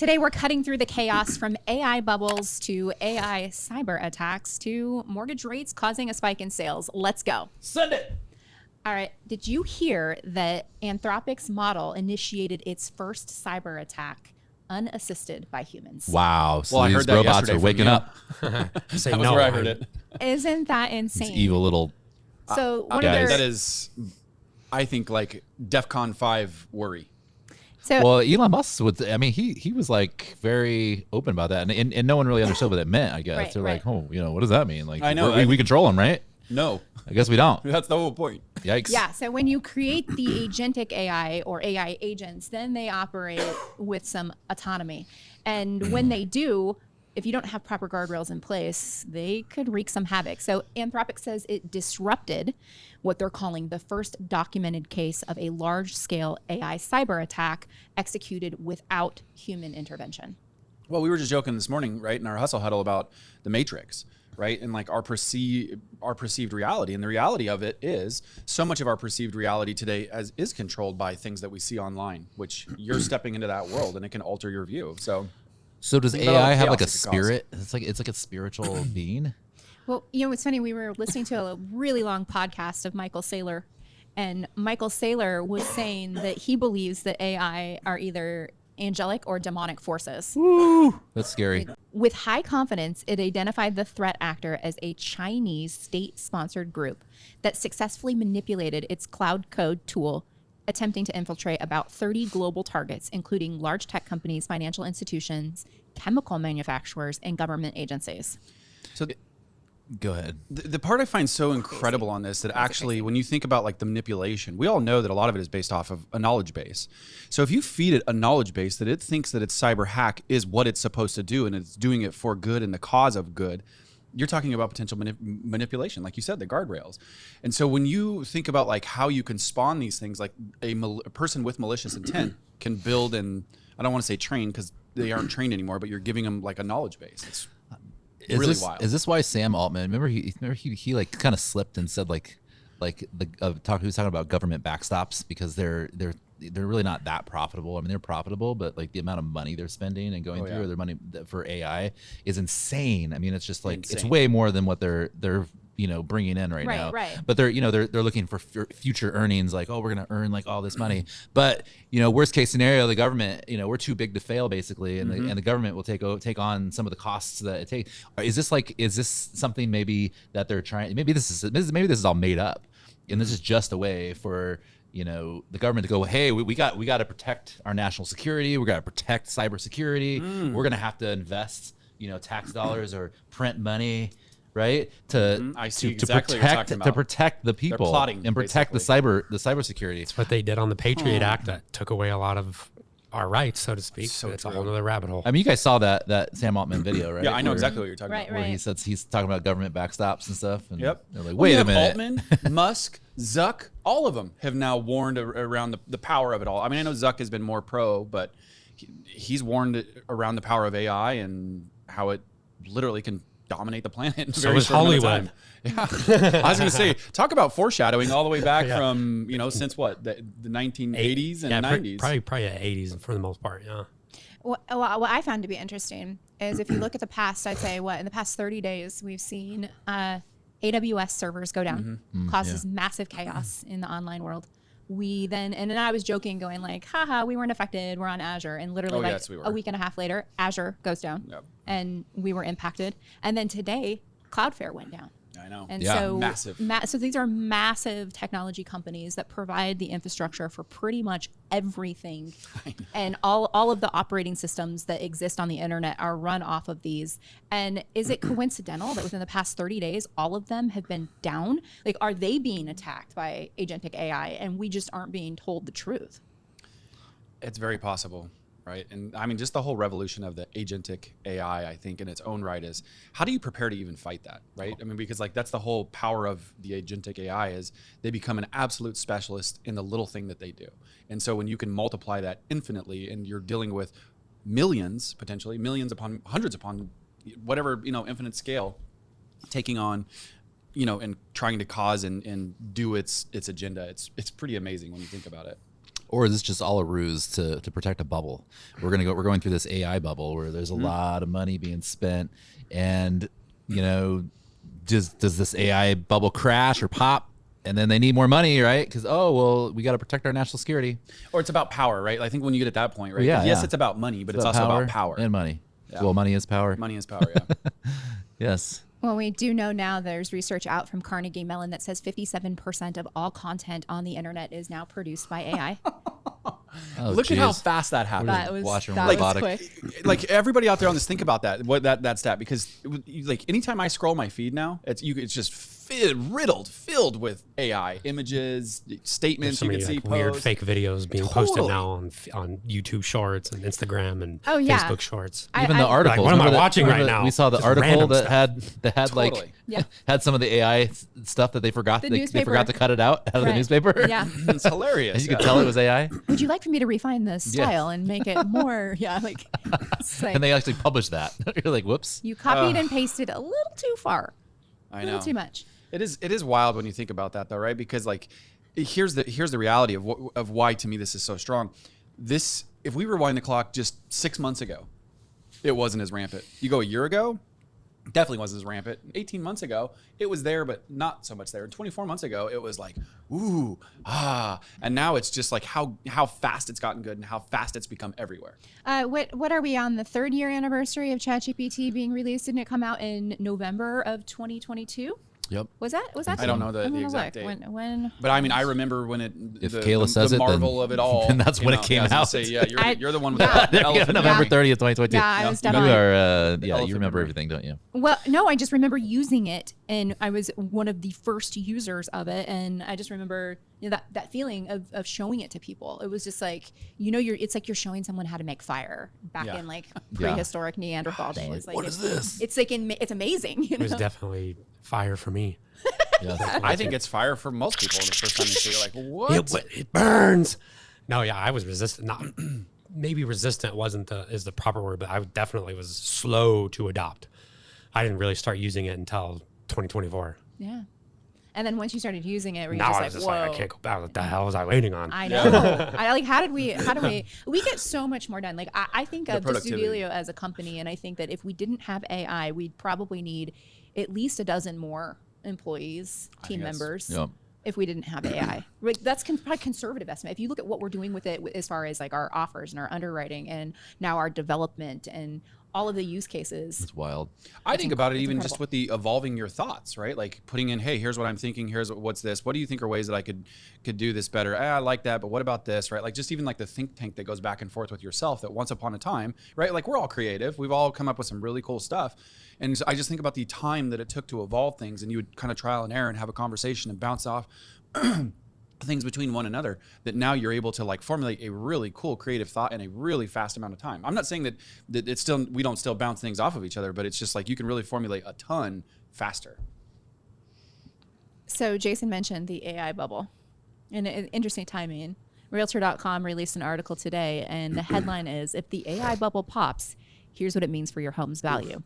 Today, we're cutting through the chaos from AI bubbles to AI cyber attacks to mortgage rates causing a spike in sales. Let's go. Send it. All right. Did you hear that Anthropic's model initiated its first cyber attack unassisted by humans? Wow. So Well, I these heard that robots yesterday are from waking you. up. That was where I heard it. Isn't that insane? It's evil little. So one of guys. their, That is, I think, like DEFCON 5 worry. so Well, Elon Musk was. I mean, he was like very open about that, and no one really understood what it meant. I guess Right, they're right. like, oh, what does that mean? Like, I know, we control them, right? No, I guess we don't. that's the whole point. Yikes. yeah, so when you create the agentic AI or AI agents, then they operate with some autonomy. And when they do, if you don't have proper guardrails in place, they could wreak some havoc. So Anthropic says it disrupted what they're calling the first documented case of a large-scale AI cyber attack executed without human intervention. Well, we were just joking this morning, right, in our hustle huddle about the Matrix, right, and like our perceived reality. And the reality of it is, so much of our perceived reality today is controlled by things that we see online, which you're stepping into that world, and it can alter your view. So does Think about all AI the have chaos like a it could cause. spirit? It's like a spiritual being. Well, it's funny. We were listening to a really long podcast of Michael Saylor, and Michael Saylor was saying that he believes that AI are either angelic or demonic forces. Woo, that's scary. With high confidence, it identified the threat actor as a Chinese state-sponsored group that successfully manipulated its cloud code tool, attempting to infiltrate about 30 global targets, including large tech companies, financial institutions, chemical manufacturers, and government agencies. So Go ahead. the part I find so incredible on this, that actually, when you think about like the manipulation, we all know that a lot of it is based off of a knowledge base. So if you feed it a knowledge base that it thinks that its cyber hack is what it's supposed to do, and it's doing it for good and the cause of good, you're talking about potential manipulation, like you said, the guardrails. And so when you think about like how you can spawn these things, like a person with malicious intent can build, and I don't want to say train because they aren't trained anymore, but you're giving them like a knowledge base. It's really wild. Is this why Sam Altman? Remember he like kind of slipped and said he was talking about government backstops because they're really not that profitable. I mean, they're profitable, but like the amount of money they're spending and going through, or their money for AI is insane. I mean, it's just like it's way more than what they're bringing in right now. Right. But they're looking for future earnings. Like, oh, we're gonna earn like all this money. But worst case scenario, the government, we're too big to fail basically, and the government will take on some of the costs that it takes. Is this something maybe that they're trying? Maybe this is all made up, and this is just a way for the government to go, hey, we got to protect our national security. We got to protect cybersecurity. We're gonna have to invest tax dollars or print money. Right, to protect the people, plotting, and protect the cybersecurity. That's what they did on the Patriot Act that took away a lot of our rights, so to speak. So it's a true. whole other rabbit hole. I mean, you guys saw that Sam Altman video, right? Yeah, I know Where- exactly what you're talking Right, about. Where he says he's talking about government backstops and stuff. And Yep. they're like, We wait a have minute. Altman, Musk, Zuck, all of them have now warned around the power of it all. I mean, I know Zuck has been more pro, but he's warned around the power of AI and how it literally can dominate the planet in a So very is short amount of Hollywood. time. Yeah. I was going to say, talk about foreshadowing all the way back from, since what, the 1980s and 90s. Probably the 80s for the most part, yeah. What I found to be interesting is if you look at the past, I'd say in the past 30 days, we've seen AWS servers go down, causes massive chaos in the online world. And then I was joking, going like, haha, we weren't affected. We're on Azure. And literally yes, we were. a week and a half later, Azure goes down and we were impacted. And then today, Cloudflare went down. I know. And Yeah. so Massive. So these are massive technology companies that provide the infrastructure for pretty much everything. And all of the operating systems that exist on the internet are run off of these. And is it coincidental that within the past 30 days, all of them have been down? Like, are they being attacked by agentic AI and we just aren't being told the truth? It's very possible, right? And I mean, just the whole revolution of the agentic AI, I think in its own right is, how do you prepare to even fight that, right? I mean, because like that's the whole power of the agentic AI is they become an absolute specialist in the little thing that they do. And so when you can multiply that infinitely and you're dealing with millions, potentially millions upon hundreds upon whatever, infinite scale, taking on, and trying to cause and do its agenda, it's pretty amazing when you think about it. Or is this just all a ruse to protect a bubble? We're going through this AI bubble where there's a lot of money being spent, and does this AI bubble crash or pop? And then they need more money, right? Because we got to protect our national security. Or it's about power, right? I think when you get at that point, right? Yeah, yes, yeah. it's about money, but it's also about power and money. Yeah. Well, money is power. Money is power. Yeah. Yes. Well, we do know now there's research out from Carnegie Mellon that says 57% of all content on the internet is now produced by AI. Look at how fast that happened. That was quick. Like everybody out there on this, think about that stat, because like anytime I scroll my feed now, it's just filled with AI images, statements. There's so you many can see like weird posts. fake videos being posted now on YouTube Shorts and Instagram and Facebook Shorts. Even the articles. Like, what am I watching right now? We saw the Just article random that stuff. had Totally. had some of the AI stuff that they forgot. They forgot to cut it out of the newspaper. Yeah. It's hilarious. And you could tell it was AI. Would you like for me to refine the style and make it more? Like and they actually published that. You're like, whoops. You copied and pasted a little too far. I A know. little too much. It is wild when you think about that, though, right? Because like, here's the reality of why to me this is so strong. If we rewind the clock just 6 months ago, it wasn't as rampant. You go a year ago, definitely wasn't as rampant. 18 months ago, it was there, but not so much there. 24 months ago, it was like, ooh, and now it's just like how fast it's gotten good and how fast it's become everywhere. What are we on the 3rd year anniversary of ChatGPT being released? Didn't it come out in November of 2022? Yep. Was that? I don't know the I'm gonna exact look. date. When? But I mean, I remember when If Kayla says the it, marvel then- of it all. then that's when it came I was gonna out. Say, yeah, you're the one with Yeah. the elephant. November Yeah. 30th, 2022. Yeah, I was You definitely. are, you elephant remember memory. everything, don't you? Well, no, I just remember using it, and I was one of the first users of it, and I just remember that feeling of showing it to people. It was just like it's like you're showing someone how to make fire back in like prehistoric Neanderthal days. Like, what is this? It's like it's amazing. It was definitely fire for me. Yeah. I think it's fire for most people when the first time they see it. Like, what? It burns. No, yeah, I was resistant. Not maybe resistant is the proper word, but I definitely was slow to adopt. I didn't really start using it until 2024. Yeah. And then once you started using it, were you Now I just was just like, like, whoa. I can't go back. What the hell was I waiting on? I know. I like, how do we get so much more done? Like, I think of just productivity. Zoodealio as a company, and I think that if we didn't have AI, we'd probably need at least a dozen more employees, team members. Yep. If we didn't have AI, like that's probably conservative estimate. If you look at what we're doing with it, as far as like our offers and our underwriting and now our development and all of the use cases, It's wild. I think about it even incredible. just with the evolving your thoughts, right? Like putting in, hey, here's what I'm thinking. Here's what's this. What do you think are ways that I could do this better? I like that, but what about this, right? Like just even like the think tank that goes back and forth with yourself that once upon a time, right? Like we're all creative. We've all come up with some really cool stuff. And so I just think about the time that it took to evolve things, and you would kind of trial and error and have a conversation and bounce off things between one another, that now you're able to like formulate a really cool creative thought in a really fast amount of time. I'm not saying that it's still, we don't still bounce things off of each other, but it's just like you can really formulate a ton faster. So Jason mentioned the AI bubble, and interesting timing. Realtor.com released an article today, and the headline is, if the AI bubble pops, here's what it means for your home's value.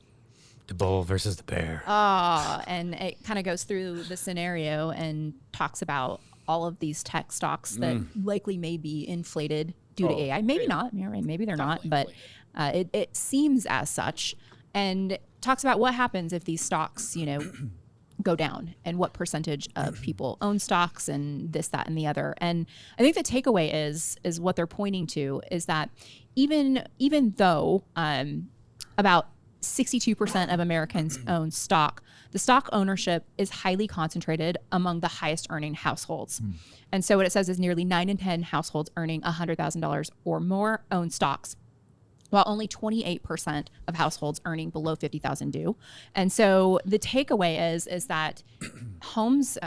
The bull versus the bear. And it kind of goes through the scenario and talks about all of these tech stocks that likely may be inflated due to AI. Maybe not, right? Maybe they're not, but it seems as such. And talks about what happens if these stocks, go down, and what percentage of people own stocks, and this, that, and the other. And I think the takeaway is what they're pointing to is that even though about 62% of Americans own stock, the stock ownership is highly concentrated among the highest earning households. And so what it says is nearly 9 in 10 households earning $100,000 or more own stocks, while only 28% of households earning below $50,000 do. And so the takeaway is that homes,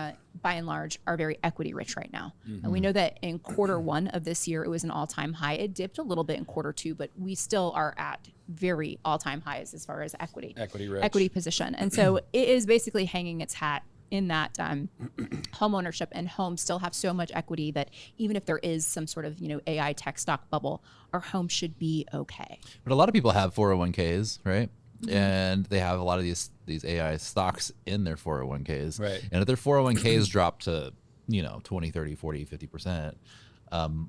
by and large, are very equity rich right now. And we know that in Q1 of this year, it was an all-time high. It dipped a little bit in Q2, but we still are at very all-time highs as far as equity position. And so it is basically hanging its hat in that home ownership, and homes still have so much equity that even if there is some sort of AI tech stock bubble, our home should be okay. But a lot of people have 401ks, right? And they have a lot of these AI stocks in their 401ks. Right. And if their 401ks drop to 20, 30, 40, 50%,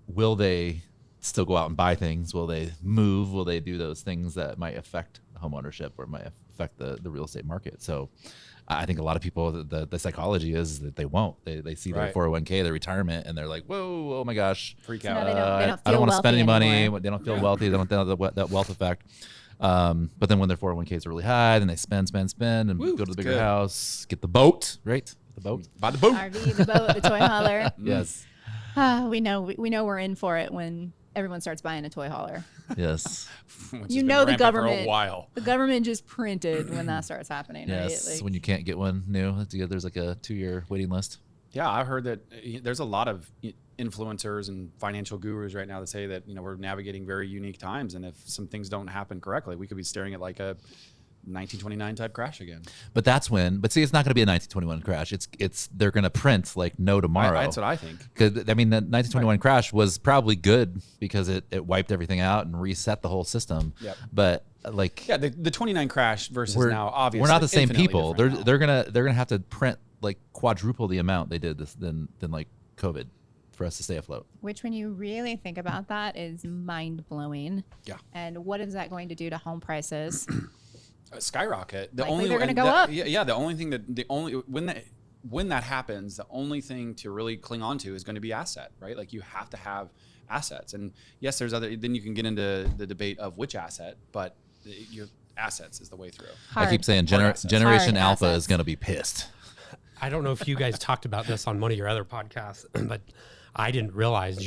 Will they still go out and buy things? Will they move? Will they do those things that might affect home ownership or might affect the real estate market? So I think a lot of people, the psychology is that they won't. They see their Right. 401k, their retirement, and they're like, whoa, oh my gosh. Freak So out. now they don't I feel don't want to spend any wealthy money. anymore. They don't feel wealthy. They don't have that wealth effect. But then when their 401ks are really high, then they spend, and Woo, go to the it's bigger good. house, get the boat, right? The boat. By the boat. RV, the boat, the toy hauler. Yes. We know we're in for it when everyone starts buying a toy hauler. Yes. Which has You been know the rampant for government. a while. The government just printed when that starts happening, Yes. right? Like, When you can't get one new, there's like a 2-year waiting list. Yeah, I've heard that there's a lot of influencers and financial gurus right now that say that we're navigating very unique times, and if some things don't happen correctly, we could be staring at like a 1929 type crash again. But see, it's not going to be a 1921 crash. They're going to print like no tomorrow. That's what I think. Because I mean, the 1921 crash was probably good because it wiped everything out and reset the whole system. Yep. But like, Yeah, the 29 crash versus now obviously we're not the same infinitely people. different They're now. gonna have to print like quadruple the amount they did than like COVID for us to stay afloat. which, when you really think about that, is mind blowing. Yeah. And what is that going to do to home prices? Skyrocket. Likely they're gonna go up. Yeah, the only thing when that happens, the only thing to really cling on to is going to be asset, right? Like you have to have assets, and yes, there's other. Then you can get into the debate of which asset, but your assets is the way through. I keep Hard. saying Hard assets. Generation Hard Alpha assets. is gonna be pissed. I don't know if you guys talked about this on one of your other podcasts, but I didn't realize,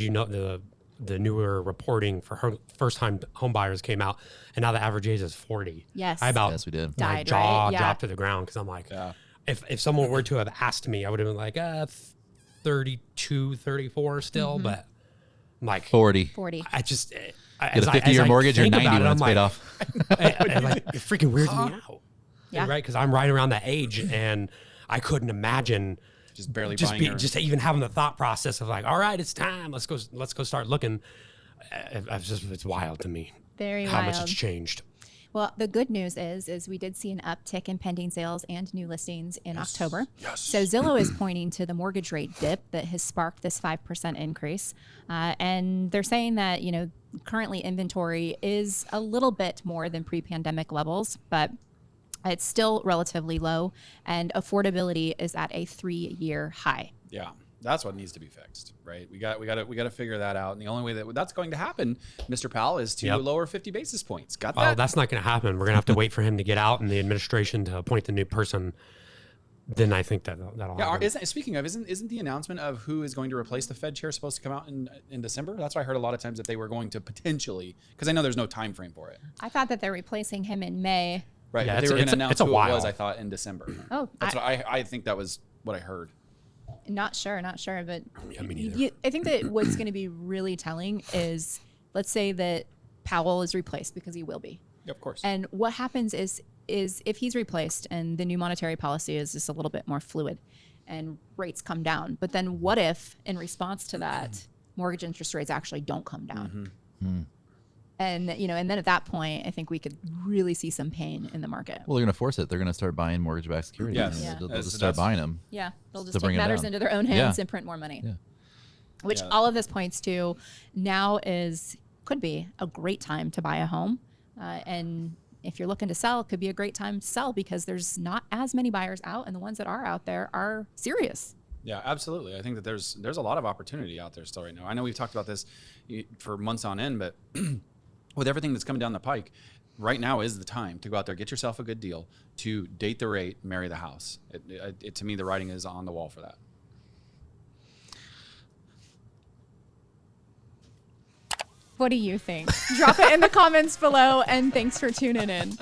the newer reporting for first-time home buyers came out, and now the average age is 40. Yes. I about Yes, we did. my Died, jaw right? Yeah. dropped to the ground because I'm like, Yeah. if someone were to have asked me, I would have been like, 32, 34 still, but I'm like, 40. 40. I just Get a 50-year mortgage, you're 90 when it's paid off. Like, it freaking weirds me out. Yeah. Right, because I'm right around that age, and I couldn't imagine Just barely buying your- just even having the thought process of like, all right, it's time. Let's go start looking. It's wild to me Very how wild. much it's changed. Well, the good news is we did see an uptick in pending sales and new listings in October. Yes. So Zillow is pointing to the mortgage rate dip that has sparked this 5% increase. And they're saying that, currently inventory is a little bit more than pre-pandemic levels, but it's still relatively low, and affordability is at a 3-year high. Yeah, that's what needs to be fixed, right? We got to figure that out, and the only way that's going to happen, Mr. Powell, is to Yep. lower 50 basis points. Got Well, that? that's not going to happen. We're going to have to wait for him to get out and the administration to appoint the new person. Then I think that'll Yeah, happen. speaking of, isn't the announcement of who is going to replace the Fed chair supposed to come out in December? That's why I heard a lot of times that they were going to potentially, because I know there's no time frame for it. I thought that they're repling him in May. Right, Yeah, but they it's- were going to it's a- announce it's a who it was, while. I thought, in December. Oh, That's what I think that was what I heard. Not sure, but Yeah, me neither. I think that what's going to be really telling is, let's say that Powell is replaced, because he will be. Yeah, of course. And what happens is if he's replaced and the new monetary policy is just a little bit more fluid and rates come down, but then what if, in response to that, mortgage interest rates actually don't come down? And and then at that point, I think we could really see some pain in the market. Well, they're going to force it. They're going to start buying mortgage-backed securities. Yes. And Yeah. They'll That's- just start buying them. Yeah, they'll just to take bring it matters down. into their own hands Yeah. and print more money. Yeah. Which Yeah. all of this points to now could be a great time to buy a home. And if you're looking to sell, it could be a great time to sell, because there's not as many buyers out, and the ones that are out there are serious. Yeah, absolutely. I think that there's a lot of opportunity out there still right now. I know we've talked about this for months on end, but with everything that's coming down the pike, right now is the time to go out there, get yourself a good deal, to date the rate, marry the house. To me, the writing is on the wall for that. What do you think? Drop it in the comments below, and thanks for tuning in.